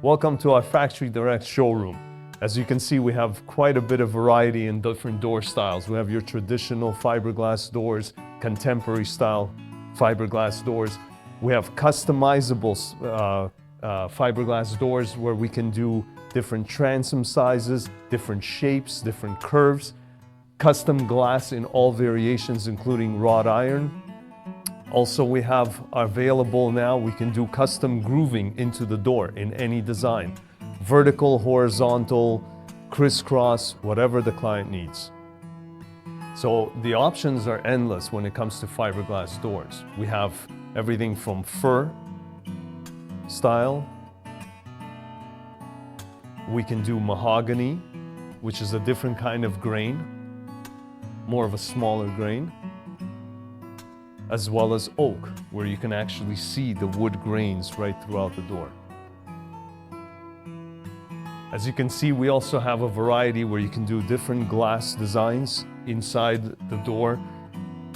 Welcome to our Factory Direct showroom. As you can see, we have quite a bit of variety in different door styles. We have your traditional fiberglass doors, contemporary style fiberglass doors. We have customizable fiberglass doors where we can do different transom sizes, different shapes, different curves, custom glass in all variations, including wrought iron. Also, we have available now, we can do custom grooving into the door in any design. Vertical, horizontal, crisscross, whatever the client needs. So the options are endless when it comes to fiberglass doors. We have everything from fir style. We can do mahogany, which is a different kind of grain, more of a smaller grain, as well as oak, where you can actually see the wood grains right throughout the door. As you can see, we also have a variety where you can do different glass designs inside the door.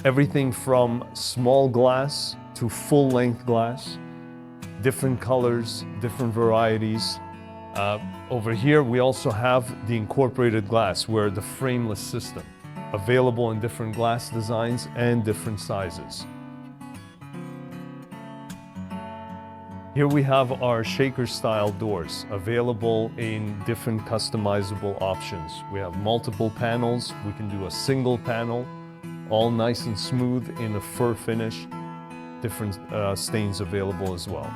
Everything from small glass to full-length glass, different colors, different varieties. Over here, we also have the incorporated glass, where the frameless system, available in different glass designs and different sizes. Here we have our shaker style doors, available in different customizable options. We have multiple panels. We can do a single panel, all nice and smooth in a fur finish. Different stains available as well.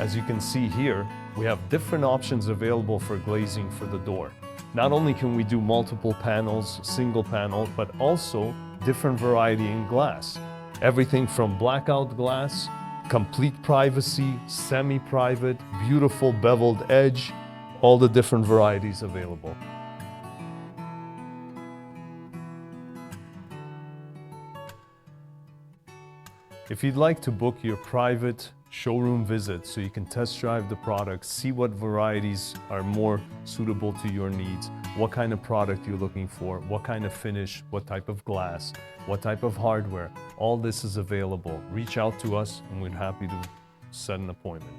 As you can see here, we have different options available for glazing for the door. Not only can we do multiple panels, single panel, but also different variety in glass. Everything from blackout glass, complete privacy, semi-private, beautiful beveled edge, all the different varieties available. If you'd like to book your private showroom visit so you can test drive the product, see what varieties are more suitable to your needs, what kind of product you're looking for, what kind of finish, what type of glass, what type of hardware, all this is available. Reach out to us and we're happy to set an appointment.